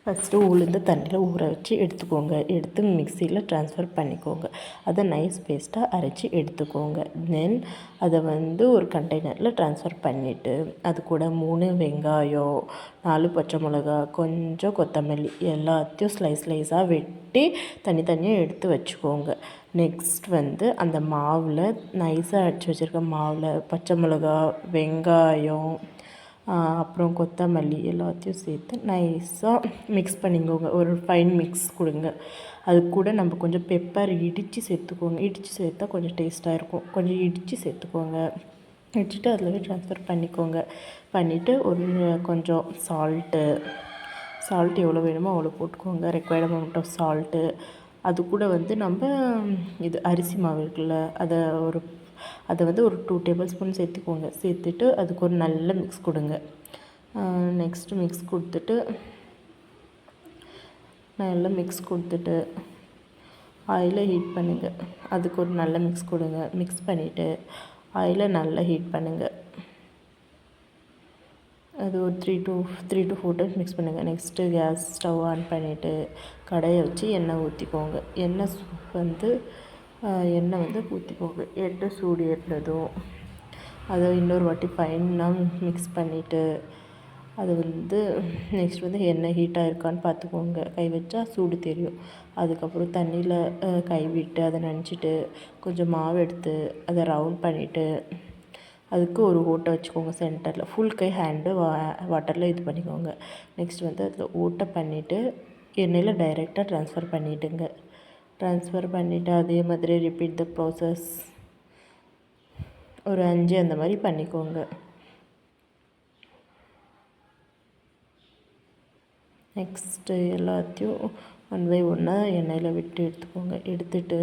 First உளுந்து தண்ணியில் ஊற வச்சு எடுத்துக்கோங்க. எடுத்து மிக்சியில் ட்ரான்ஸ்ஃபர் பண்ணிக்கோங்க. அதை நைஸ் பேஸ்ட்டாக அரைச்சி எடுத்துக்கோங்க. தென் அதை ஒரு கண்டெய்னரில் ட்ரான்ஸ்ஃபர் பண்ணிவிட்டு அது கூட 3 வெங்காயம், 4 பச்சை மிளகா, கொஞ்சம் கொத்தமல்லி எல்லாத்தையும் ஸ்லைஸாக வெட்டி தனித்தனியாக எடுத்து வச்சுக்கோங்க. நெக்ஸ்ட் அந்த மாவில் நைஸாக அரைச்சி வச்சுருக்க மாவில் பச்சை மிளகா, வெங்காயம், அப்புறம் கொத்தமல்லி எல்லாத்தையும் சேர்த்து நைஸாக மிக்ஸ் பண்ணிக்கோங்க. ஒரு ஃபைன் மிக்ஸ் கொடுங்க. அது கூட நம்ம கொஞ்சம் பெப்பர் இடித்து சேர்த்துக்கோங்க. இடித்து சேர்த்தா கொஞ்சம் டேஸ்ட்டாக இருக்கும். கொஞ்சம் இடித்து சேர்த்துக்கோங்க. இடிச்சுட்டு அதில் ட்ரான்ஸ்ஃபர் பண்ணிக்கோங்க. பண்ணிவிட்டு கொஞ்சம் சால்ட்டு எவ்வளோ வேணுமோ அவ்வளோ போட்டுக்கோங்க. Required amount of salt. அது கூட நம்ம இது அரிசி மாவு இருக்குல்ல, அதை ஒரு 2 டேபிள் ஸ்பூன் சேர்த்துக்கோங்க. சேர்த்துட்டு அதுக்கு ஒரு நல்ல மிக்ஸ் கொடுங்க. நெக்ஸ்ட்டு மிக்ஸ் கொடுத்துட்டு ஆயிலை ஹீட் பண்ணுங்கள். அதுக்கு ஒரு நல்ல மிக்ஸ் கொடுங்க. மிக்ஸ் பண்ணிவிட்டு ஆயிலை நல்லா ஹீட் பண்ணுங்கள். அது ஒரு 3 to 4 டைம்ஸ் மிக்ஸ் பண்ணுங்கள். நெக்ஸ்ட்டு கேஸ் ஸ்டவ் ஆன் பண்ணிவிட்டு கடாயை வச்சு எண்ணெய் ஊற்றிக்கோங்க. எண்ணெய் ஊற்றிக்கோங்க. எண்ணெய் சூடு ஏறினதும் அதை இன்னொரு வாட்டி ஃபைனாக மிக்ஸ் பண்ணிவிட்டு அது நெக்ஸ்ட் எண்ணெய் ஹீட்டாக இருக்கான்னு பார்த்துக்கோங்க. கை வச்சா சூடு தெரியும். அதுக்கப்புறம் தண்ணியில் கை விட்டு அதை நனைச்சிட்டு கொஞ்சம் மாவு எடுத்து அதை ரவுண்ட் பண்ணிவிட்டு அதுக்கு ஒரு ஓட்டை வச்சுக்கோங்க சென்டரில். ஃபுல் கை ஹேண்டு வாட்டரில் இது பண்ணிக்கோங்க. நெக்ஸ்ட் அதில் ஓட்டை பண்ணிவிட்டு எண்ணெயில் டைரெக்டாக ட்ரான்ஸ்ஃபர் பண்ணிவிடுங்க. ட்ரான்ஸ்ஃபர் பண்ணிவிட்டு அதே மாதிரி ரிப்பீட் த ப்ராசஸ் ஒரு 5 அந்த மாதிரி பண்ணிக்கோங்க. நெக்ஸ்ட்டு எல்லாத்தையும் 1 by 1 எண்ணெயில் விட்டு எடுத்துக்கோங்க. எடுத்துட்டு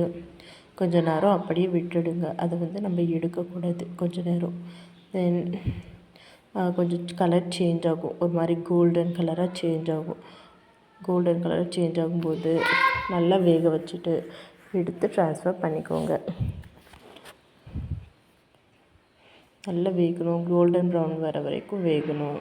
கொஞ்சம் நேரம் அப்படியே விட்டுடுங்க. அதை நம்ம எடுக்கக்கூடாது கொஞ்சம் நேரம். தென் கொஞ்சம் கலர் சேஞ்ச் ஆகும். ஒரு மாதிரி கோல்டன் கலராக சேஞ்ச் ஆகும். கோல்டன் கலர் சேஞ்ச் ஆகும்போது நல்லா வேக வச்சுட்டு எடுத்து ட்ரான்ஸ்ஃபர் பண்ணிக்கோங்க. நல்லா வேகணும். கோல்டன் ப்ரௌன் வர வரைக்கும் வேகணும்.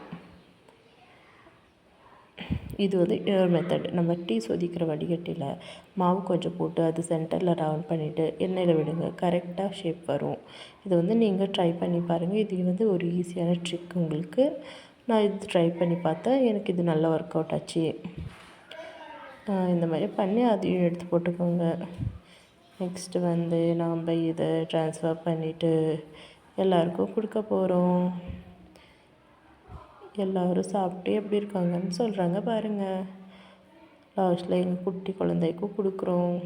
இது இன்னொரு மெத்தட். நம்ம டீ கொதிக்கிற வடிகட்டியில் மாவு கொஞ்சம் போட்டு அது சென்டரில் ரவுண்ட் பண்ணிவிட்டு எண்ணெயில் விடுங்க. கரெக்டாக ஷேப் வரும். இதை நீங்கள் ட்ரை பண்ணி பாருங்கள். இது ஒரு ஈஸியான ட்ரிக் உங்களுக்கு. நான் இது ட்ரை பண்ணி பார்த்தேன். எனக்கு இது நல்லா ஒர்க் அவுட் ஆச்சு. இந்த மாதிரி பண்ணி அதையும் எடுத்து போட்டுக்கோங்க. நெக்ஸ்ட்டு நாம் இதை ட்ரான்ஸ்ஃபர் பண்ணிவிட்டு எல்லாருக்கும் கொடுக்க போகிறோம். எல்லோரும் சாப்பிட்டு எப்படி இருக்காங்கன்னு சொல்கிறாங்க பாருங்கள். லாஸ்ட்டில் எங்கள் குட்டி குழந்தைக்கும் கொடுக்குறோம்.